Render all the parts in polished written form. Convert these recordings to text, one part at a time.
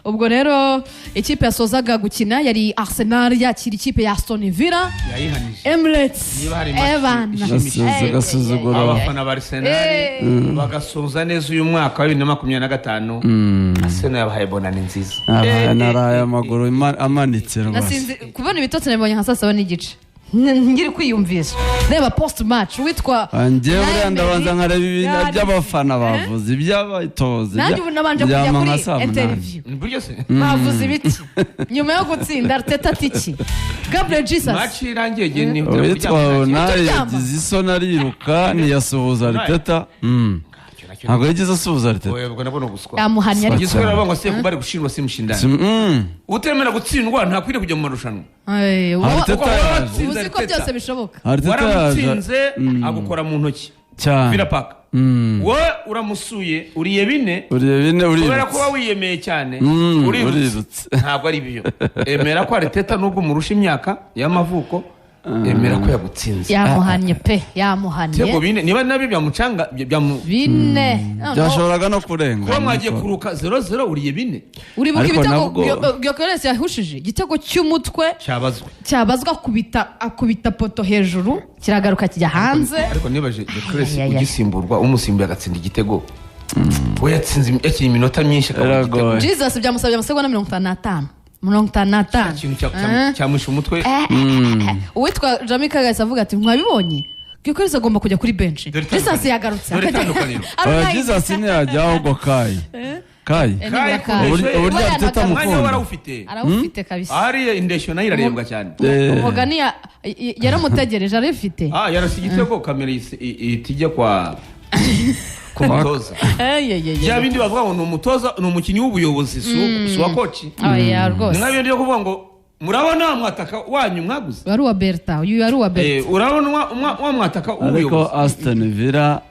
ubwo rero ikipe yasozaga gukina yari Arsenal yakira ikipe ya Aston Villa Emirates gasuzugura abafana ba Arsenal bagasoza neza uyu mwaka wa 2025 Arsenal yabahaye bonane nziza naraya amaguru amanitse nasinzi kubona ibitotsi nabonye nka saa 7 n'igice ngiri kwiyumvisha reba post match witwa njyewe ndabanza nkareba ibintu by'abafana bavuze iby'abatoze nanjye ubu nabanje kujya kuri interview bavuze ibiti nyuma yo gutsinda Arteta tiki Gabriel Jesus match irangiye geni witwa yagize isona riruka niyasuhuza Arteta ntabwo yagize asuhuza Arteta ubwo nabona guswa yamuhanya ariko giswera bango se kubari gushindwa simushindana utemera gutsindwa ntakwire kujya mu marushanwa Arteta uzi ko byose bishoboka waramutsinze agukora mu ntoki cyane Villa Park wowe uramusuye uriye bine kubera ko wiyemeye cyane urirutse ntabwo ari biyo emera ko Arteta nubwo murusha imyaka y'amavuko emera ko yagutsinze yamuhanye pe yamuhanye tego bine niba nabi byamucanga bine byashoboraga no kurenga ko mwagiye kuruka 0-0 uriye bine uribuka ibitego Gyokeres yahushije igitego cy'umutwe cyabazwa akubita poto hejuru kiragaruka kijya hanze ariko nibaje Gyokeres ugisimburwa umusimbuye agatsinda igitego we yatsinze yakiri iminota myinshi Jesus byamusabye amasegonda 55 cyamusha umutwe uwitwa Jamie Kagase avuga ati mwabibonye Gyokeres agomba kujya kuri bench Jesus yagarutse Jesus ni yajyaho go Kai uburyo Arteta mukunda arawufite kabisa ari indeshyo nayo irarebwa cyane Ogani yaramutegereje arifite yarasigitego kamera itijya kwa kumutoza ya bindi bavuga ngo numutoza numukinyi w'ubuyobozi suwa coach nabyo ndiyo kuvuga ngo murabona mwataka wanyu mwaguze wari wa Berta uyu yari wa Berta urabona wa mwataka w'ubuyobozi ariko Aston Villa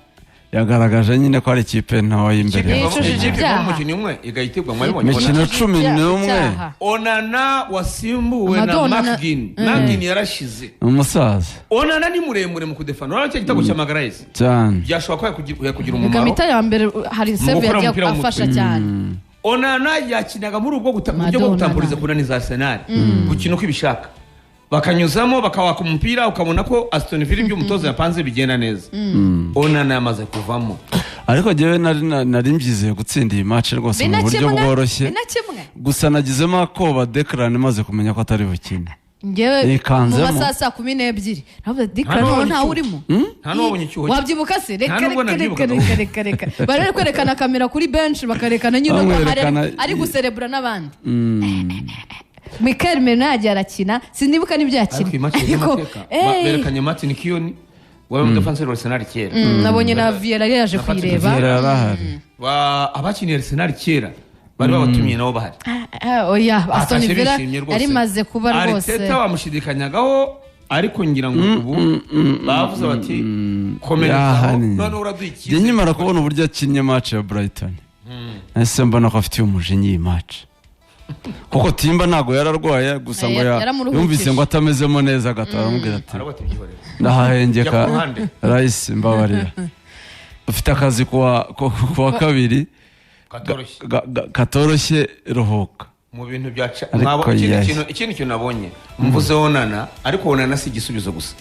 yagaragaje nyine ko ari ikipe ntaho y'imbere umukinyi umwe igayitegwa mwabibonye imikino 11 Onana wasimbuwe na McGinn yarashize umusaza Onana ni muremure mu kudefana urabona cyo gitego cya Magalhaes cyane byashobora kugira umumaro kamita ya mbere hari save yagiye afasha cyane Onana yakinaga muri ubwo gutampuriza kunaniza Arsenal gukina uko ibishaka bakanyuzamo bakawaka umupira ukabona ko Aston Villa by'umutoza yapanze bigenda neza Onana yamaze kuvamo ariko jewe nari mbyizeye gutsinda iyi match rwose mu buryo bworoshye gusa nagizemo akoba Declan maze kumenya ko atari bukine ngewe mu masasa 12 navuga Declan nta urimo nta nubonye cyuho wabyibuka se reka bari kwerekana kamera kuri bench bakarekana nyine ko ari guserebura n'abandi Mikel Menage arakina sinibuka n'ibyakina ariko berekanye Martin Keown wari mu defense wa Arsenal kera nabonye na Vieira yaje kwireba abakiniye Arsenal kera bari babatumye nabo bahari oya Aston Villa ari maze kuba rwose Arteta wamushidikanyagaho ariko ngira ngo ubu bavuze bati komera none uradukize nyimara kubona uburyo akinnye match ya Brighton ese mbona ko afite umujinya iyi match kuko Timba ntago yararwaye gusa ngo yumvise ngo atamezemo neza agatara amubwira ati ndahahengeka Rice mbabarira ufite akazi kuwa kabiri katoroshye ruhuka mu bintu byaca ikindi kintu nabonye mvuze Onana ariko Onana si igisubizo gusa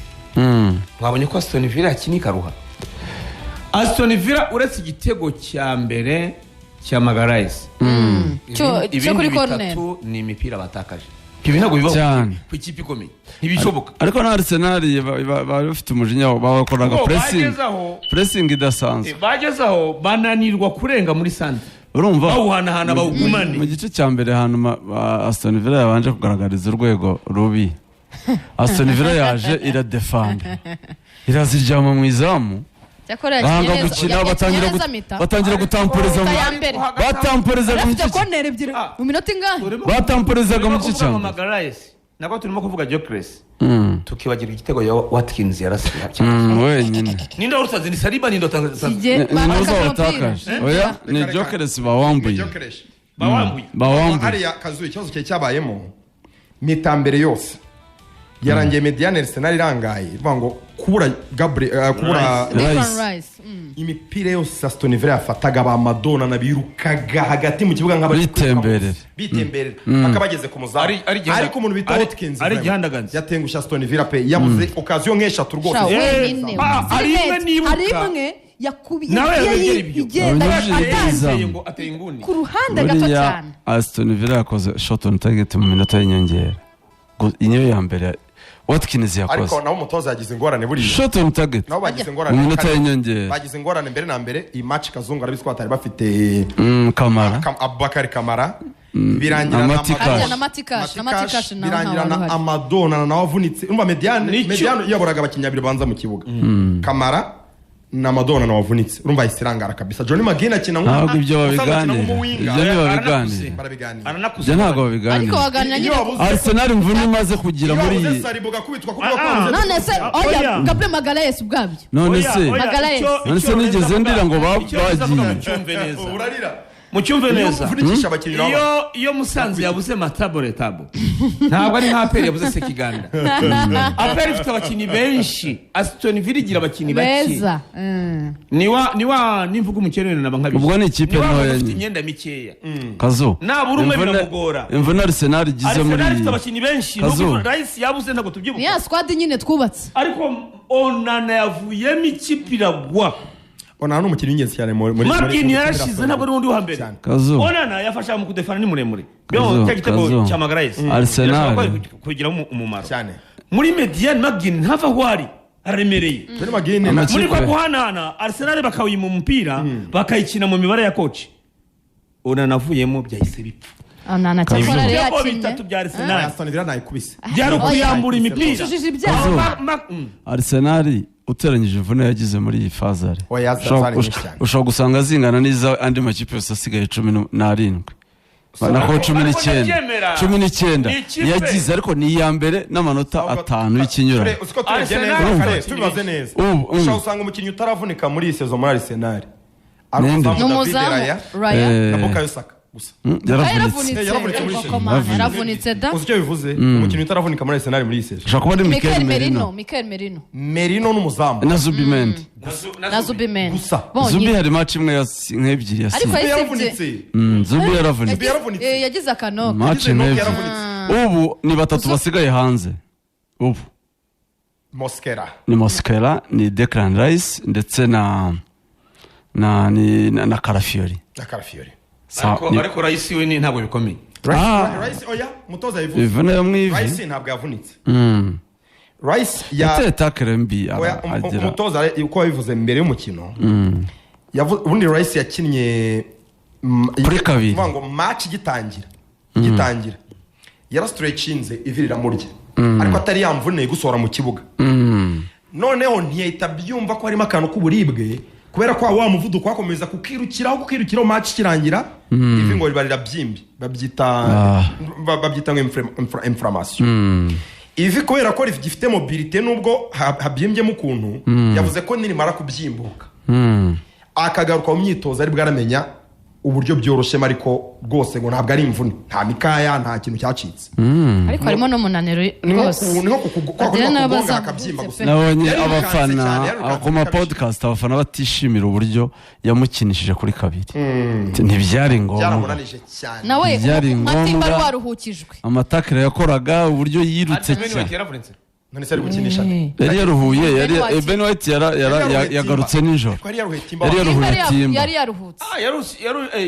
mwabonye ko Aston Villa yakinika ruha Aston Villa uretse igitego cya mbere cya Magalhaes cyo kuri corner ni imipira batakaje ibi ntabwo bibaho ku ikipe ikomeye ntibishoboka ariko na Arsenal bari bafite umujinya bakoraga pressing idasanzwe bagezaho bananirwa kurenga muri sande urumva bawuhanahana bawugumane mu gice cya mbere hanyuma Aston Villa yabanje kugaragariza urwego rubi Aston Villa yaje iradefanda iraziryama mu izamu bahanga gukina batangira gutampuriza mu gice mu minota ingahe batampurizaga mu gice cya nako turimo kuvuga Gyokeres tukibagira igitego ya Watkins yarasiye wenyine ninde urutazi ni Saliba ninde utakaje oya ni Gyokeres bawambuye hari kazuye ikibazo cyabayemo mitambere yose yarangiye Mediane Arsenal irangaye ivuga ngo kubura Rice imipira yose Aston Villa yafataga ba Madonna nabirukaga hagati mu kibuga bitemberera akabageze ku muzamu ariko umuntu bita Watkins ari gihandaganze yatengusha Aston Villa pe yabuze occasion nk'eshatu rwose ari imwe ngo ateye inguni ku ruhande gato cyane. Aston Villa yakoze shot on target mu minota y'inyongera inyo ya mbere Watkins yakoze ariko naho umutoza yagize ingorane buri shot on target naho bagize ingorane mu minota y'inyongera bagize ingorane mbere na mbere iyi match Kazungu arabiswatari bafite Kamara Abubakar Kamara birangira na Matikash birangira na Amadona nawe avunitse umva Mediane yaboraga abakinyabiri banza mu kibuga Kamara na Madonna na wavunitse urumva isirangara kabisa. Johnny Magina akina ntabwo ibyo babiganira ibyo ntabwo babiganira ariko waganira nyine Arsenal imvune imaze kugira muri iyi none se oya Gabriel Magalhaes ubwabyo none se nigeze ndira ngo bagiye urarira mucyumve neza iyo Musanze yabuze Matabore Tabo ntabwo ari nka Aperi yabuze Sekiganda. Aperi ifite abakinnyi benshi, Aston Villa igira abakinnyi bake niwa nimvuga umukene naba nkabishi ubwo ni ikipe ntoya ifite imyenda mikeya Kazo nabura umwe biramugora imvune Arsenal igize muri Arsenal ifite abakinnyi benshi n'ubwo Rice yabuze ntabwo tubyibuka ya squad nyine twubatse ariko Onana yavuyemo ikipe iragwa. Onana n'umukinnyi w'ingenzi cyane muri Martin yarashize ntabwo ari undi wa mbere. Onana yafasha mu kudefana ni muremure byo cyagitego cya Magalhaes Arsenal kugira umumaro cyane muri Mediane Magin ntava hwari araremereye muri kwa guhanana Arsenal bakawima umupira bakayikina mu mibare ya coach Onana avuyemo byahise bipfa. Onana cyakora rero yakinye bitatu bya Arsenal Aston Villa nayikubise byari kuyambura imipira Arsenal uteranyije imvune yagize muri iyi fazare ushobora gusanga zingana n'iza andi makipe yose asigaye 17 nako 19 yagize ariko ni iya mbere n'amanota 5 y'ikinyura tubibaze neza ushobora gusanga umukinnyi utaravunika muri iyi season muri Arsenal na Bukayo Saka gusa yaravunitse da uzicyo bivuze umukinnyi utaravunika muri Arsenal muri iyi season ushobora kuba Mikel Merino n'umuzamu na Zubimendi gusa Zubi hari match imwe nk'ebyiri yaravunitse Zubi yaravunitse yagize akanoka match ubu ni batatu basigaye hanze ubu Mosquera ni Declan Rice ndetse na Calafiori ariko Rice we ni ntabwo bikomeye Rice oya mutoza yivuze ivune yo mwivi Rice ntabwo yavunitse Rice ya takere mbi umutoza uko yabivuze mbere y'umukino ubundi Rice yakinnye kuri kabiri ngo match igitangira yarastretchinze ivirira murye ariko atari yamvune gusohora mu kibuga noneho ntiyahita byumva ko harimo akantu k'uburibwe kubera ko wa muvuduko wakomeza kukirukiraho match kirangira ivi ngo ribarira byimbi babyita inflammation ivi kubera ko rifite mobilité nubwo habyimbyemo ukuntu yavuze ko nirimara kubyimbuka akagaruka mu myitozo ari bwaramenya uburyo byoroshye ariko rwose ngo ntabwo ari imvune nta mikaya nta kintu cyacitse ariko harimo no munaniro rwose niho kugonga akabyimba gusa nabonye abafana ku ma podcast abafana batishimira uburyo yamukinishije kuri kabiri ntibyari ngombwa byaramunanije cyane nawe Matimba rwaruhukijwe amatakira yakoraga uburyo yirutse cyane none se ari gukinisha yari yaruhuye Ben White yagarutse nijoro yari yaruhutse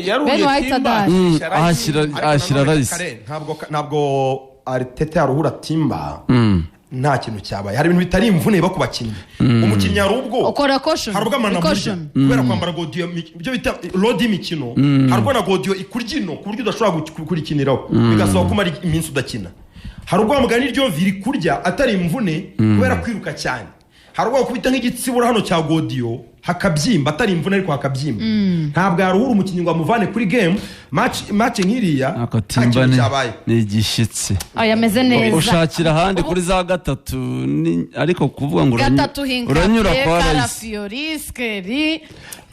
yaruhuye Timba ahashyira Rice ntabwo Arteta yaruhura Timba nta kintu cyabaye hari ibintu bitari imvune bakubakinnyi umukinnyi hari ubwo ukora caution hari ubwo amanamurya kubera kwambara godiyo ibyo bita road y'imikino hari ubwo na godiyo ikurgino ku buryo udashobora kurikiniraho bigasaba kumara iminsi udakina hari ubwo mugani ryo viri kurya atari imvune kubera kwiruka cyane hari ubwo kubita nk'igitsibura hano cya godiyo hakabyimba atari imvune ariko hakabyimba ntabwo yaruhura umukinnyi ngo amuvane kuri game match nk'iriya akatimba ni igishyitsi yameze neza ushakira ahandi kuri za gatatu ariko kuvuga ngo uranyura kwa Rayisi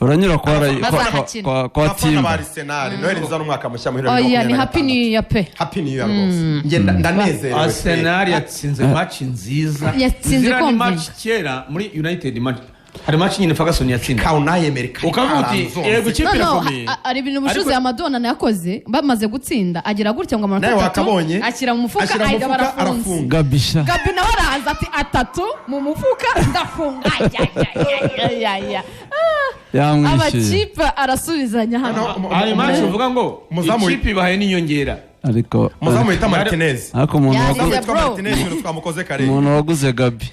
uranyura kwa timba Arsenal Noheli nza n'umwaka mushya muhira ni happy new year pe happy new year rwose ngenda ndanezerewe Arsenal yatsinze match nziza yatsinze ko match kera muri United match hari match nyine Ferguson yatsinze kauna Amerika ukavuti yego ikipe irakomeye ari ibintu bushuze ya Madonna yakoze bamaze gutsinda agira gutya ngo amanota atatu akira mu mufuka ahita barafunga Gabi nawe araza ati atatu mu mufuka ndafunga amakipe arasubizanya hano hari match uvuga ngo ikipe ibahaye n'inyongera ariko muzamu yita Martinez ariko umuntu waguze Gabi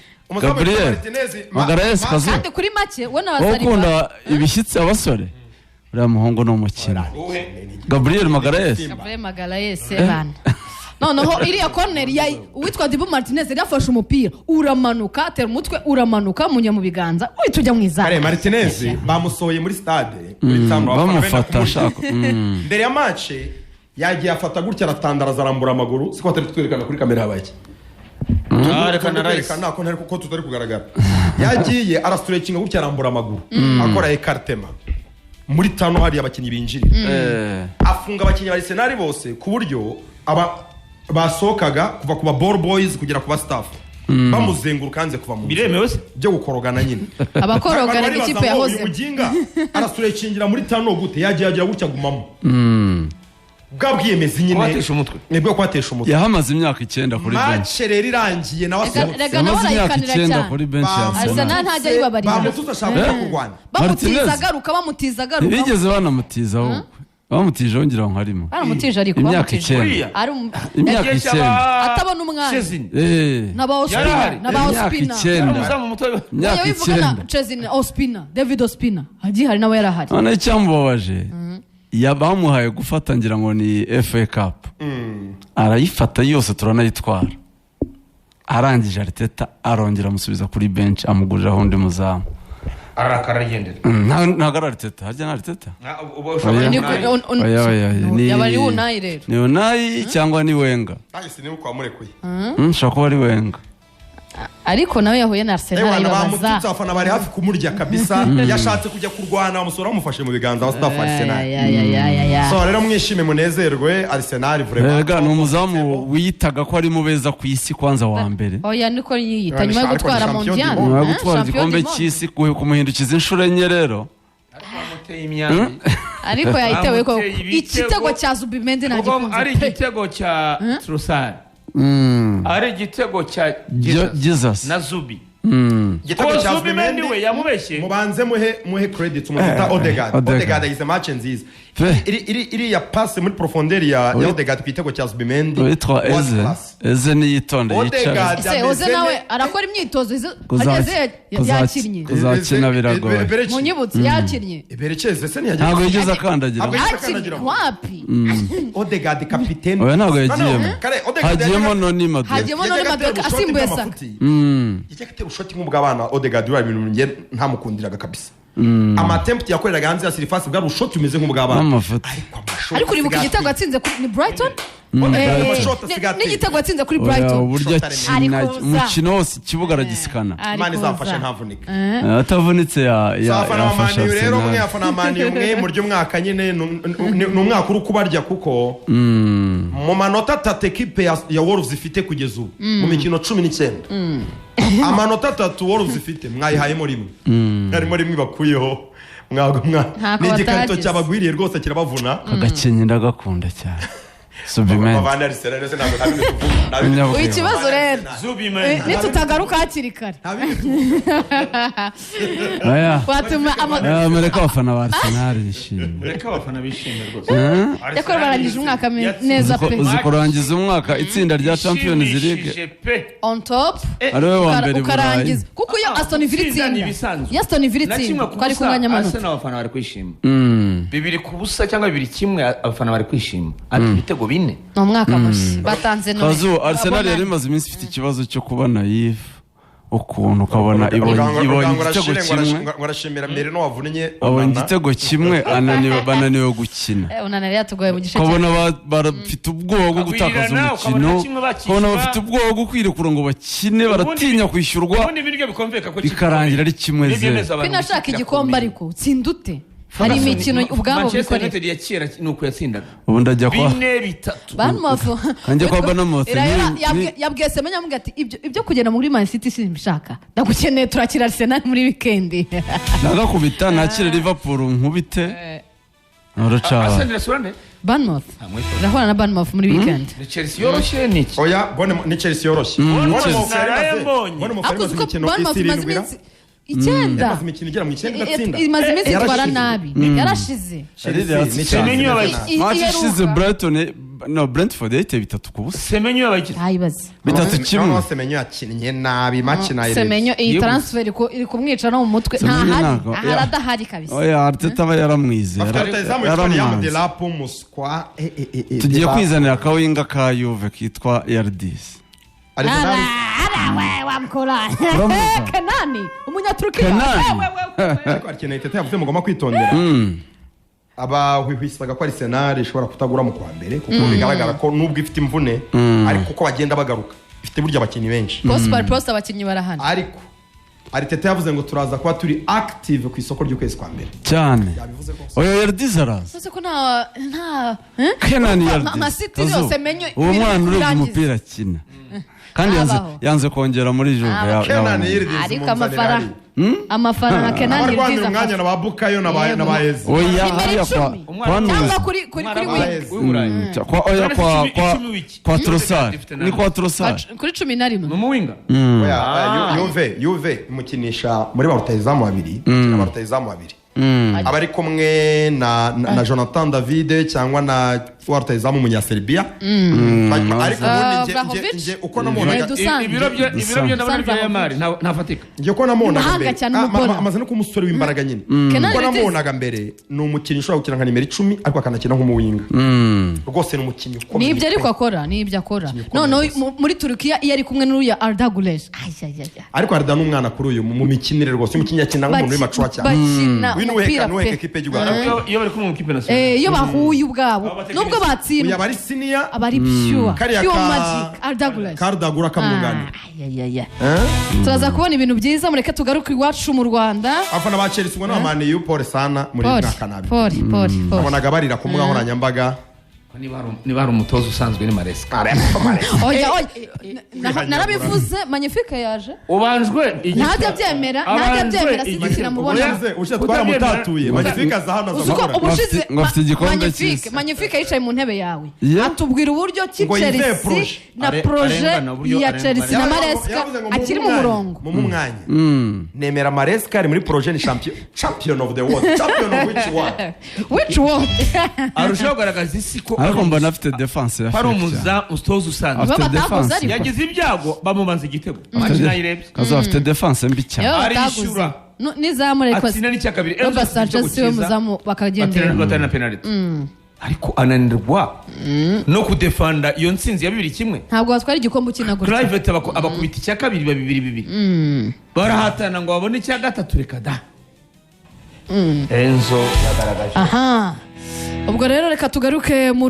Gabriel Magalhaes kazu kandi kuri make we n'abasari ukunda ibishyitsi abasore uriya muhungu ni umukino Gabriel Magalhaes bana noneho iriya corner uwitwa Dibu Martinez yafashe umupira uramanuka atera umutwe uramanuka munya mu biganza uhita ujya mu izamu Martinez bamusohoye muri stade bamufata ashaka mbere ya match yagiye afata gutya aratandaraza arambura amaguru siko atari twerekana kuri kamera habaye rekana ko ntari kuko tutari kugaragara yagiye arastretchinga gutya arambura amaguru akora ekartema muri tano hari abakinnyi binjirira afunga abakinnyi ba Arsenal bose ku buryo basokaga kuva kuba ball boys kugera kuba staff bamuzenguruka hanze kuva mu biremewe se byo gukorogana nyine abakorogana ikipe yahoze umuginga arastretchingira muri tano gute yagiye gutya gumamo bwabwiyemeza nyine kwatesha umutwe nibwo kwatesha umutwe yahamaze imyaka 9 kuri bench match rero irangiye nawe yahamaze imyaka 9 kuri bench Arsenal ntajya yibabarira bamutuzashaka kurwana bamutiza agaruka bigeze banamutiza ahubwo bamutije wongera ngo harimo baramutije ariko imyaka 9 imyaka 9 atabona umwana n'aba Ospina imyaka 9 Chezin Ospina David Ospina hari nawe yarahari none icyamubabaje yabamuhaye gufata ngira ngo ni FA Cup arayifata yose turanayitwara arangije Arteta arongera amusubiza kuri bench amugurira undi muzamu arakara agendera ntago Arteta harya na Arteta yabari Unai rero ni Unai cyangwa ni Wenger ahise ni uko amurekuye nshaka kuba ari Wenger ariko nawe yahuye na Arsenal yibabaza abafana bari hafi kumurya kabisa yashatse kujya kurwana umusoro amufashe mu biganza wa staff Arsenal so rero mwishime munezerwe Arsenal vraiment ni umuzamu wiyitaga ko ari mu beza ku isi kwanza wa mbere oya niko yiyita nyuma yo gutwara mondial nyuma yo gutwara igikombe cy'isi kumuhindukiza inshuro enye rero ariko yahitewe ko igitego cya Zubimendi nagikunze ari igitego cya Trossard ari igitego cya Jesus na Zubi igitego cya Zubimendi we yamubeshye mubanze muhe credit umuta Odegaard yagize match nziza iri ya passe muri profondeur ya Odegaard ku igitego cya Zubimendi witwa Eze ni yitonde yicara Eze nawe arakora imyitozo yakinnye kuzakina biragoye munyibutse yakinnye Berekeze se ntiyagiye ntabwo yigeze akandagira wapi Odegaard kapiteni oya ntabwo yagiyemo hagiyemo noni Madueke asimbuye Saka yajya ushoti nk'ubw'abana Odegaard uri ibintu ngiye ntamukundiraga kabisa amatempt yakoreraga hanze ya surface bwa rushoti umeze nk'ubw'abana ariko uribuka igitego atsinze kuri Brighton n'igitego atsinze kuri Brighton uburyo akina umukino wose ikibuga aragisikana Imana izafasha ntavunike atavunitse yafasha rero mwafana mani umwe mu ry'umwaka nyine ni umwaka uri kubarya kuko mu manota 3 equipe ya Wolves ifite kugeza ubu mu mikino 19 amanota 3 Wolves ifite mwayihayemo rimwe harimo rimwe bakuyeho ni igikarito cyabagwiriye rwose kirabavuna agakenye ndagakunda cyane Zubimendi ikibazo rero nitutagaruka hakiri kare mureka abafana ba Arsenal bishimye mureka abafana bishimye rwose yakora barangije umwaka neza pe zikurangiza umwaka itsinda rya Champions League on top ari we wa mbere ukarangiza kuko iyo Aston Villa itsinda twari kunganya amanota Arsenal abafana bari kwishima 2-0 cyangwa 2-1 abafana bari kwishima ati ibitego 4 umwaka mushya batanze none Arsenal yari imaze iminsi ifite ikibazo cyo kuba naive ukuntu ukabona ibonye igitego kimwe ngo arashimira mbere no wavunnye abonye igitego kimwe bananiwe gukina unanira yatugoye mu gice ukabona barafite ubwoba bwo gutakaza umukino ukabona bafite ubwoba bwo kwirekura ngo bakine baratinya kwishyurwa bikarangira ari kimwe binashaka igikombe ariko tsindute hari imikino ubwabo bikorera Manchester ya kera nuko yatsindaga ubu ndajya kwa bine bitatu Banmafo kanjye kwa Banmafo yabwiye Semenya amuga ati ibyo kugenda muri Man City simbishaka ndagukeneye turakira Arsenal muri weekend nagakubita nakire Liverpool nkubite Arsenal surane Banmouth rahwana na Banmouth muri weekend ni Chelsea yoroshye niki oya ni Chelsea yoroshye icyenda imaze imikino igera mu icyenda igatsinda imaze iminsi itwara nabi yarashize match ishize Brighton no Brentford yahite 3-0 Semenyo yabagize ayibaze 3-1 Semenyo yakinnye nabi match nayo Semenyo iyi transfer iri kumwica no mu mutwe ntahari aradahari kabisa oya Arteta aba yaramwize yaramwize tugiye kwizanira akawinga ka Juve kitwa Yardis Kanani umunyaturukiya ariko akeneye Teta yavuze mugomba kwitondera abahwisaga ko Arsenal ishobora kutagura mu kwa mbere kuko bigaragara ko nubwo ifite imvune ariko uko bagenda bagaruka ifite burya abakinnyi benshi post abakinnyi barahana ariko Arteta yavuze ngo turaza kuba turi active ku isoko ry'ukwezi kwa mbere cyane oya Yardis araza sose ko nta Kenani Yardis Masiti yose menyo uwo mwana uri umupira akina kandi yanze kongera muri Juve ariko amafaranga Kenani Yardis umwanya na babukayo na baezi oya hariya cyangwa kuri kwa Trossard ni kwa Trossard kuri 11 mu winga oya Juve imukinisha muri barutayizamu babiri abari kumwe na Jonathan David cyangwa na warutayizamu munya Serbia ariko ubundi nje uko namubonaga ibiro bye ndabona bya Yamari ntafatika nje uko namubonaga mbere amaze no kumusore w'imbaraga nyine uko namubonaga mbere ni umukinnyi ushobora gukina nka nimero 10 ariko akanakina nk'umuwinga rwose ni umukinnyi ukomeye nibyo ariko akora none muri Turukiya iyo ari kumwe n'uya Arda Güler ariko Arda n'umwana kuri uyu mu mikinire rwose umukinnyi akina nk'umuntu w'imacwa cyane umupira pe equipe y'u Rwanda iyo bari kumwe mu equipe nationale iyo bahuye ubwabo nubwo batsinda uya bari senior abari pure magic Arda Güler Kardagura kamugani turaza kubona ibintu byiza mureke tugaruke iwacu mu Rwanda afana ba Chelsea ngo n'amane y'Upole sana muri mwaka nabi abonaga barira ku mbuga nkoranyambaga niba ari umutoza usanzwe ni Maresca narabivuze Magnifique yaje ubanjwe ntajya byemera sigikira mubona ushe twaramutatuye Magnifique aza hano azakora ubushize ngafite igikombe cy'isi Magnifique yicaye mu ntebe yawe atubwira uburyo ki Chelsea na projet ya Chelsea na Maresca akiri mu murongo mu mwanya nemera Maresca ari muri projet ni champion of the world champion of which one arushaho kugaragaza isi ko ariko mbona afite defense ya hari umutoza usanzwe afite defense yagize ibyago bamubanza igitego amajina yirebye kazo afite defense mbi cyane arishyura nizamure ko atsinda n'icya kabiri Robert Sanchez we muzamu bakagendera batana na penalty ariko ananirwa no kudefanda iyo nsinzi ya 2-1 ntabwo batwara igikombe kinagura private abakubita icya kabiri 2-2 barahatana ngo babone icya gatatu reka da Enzo yagaragaje ubwo rero reka tugaruke mu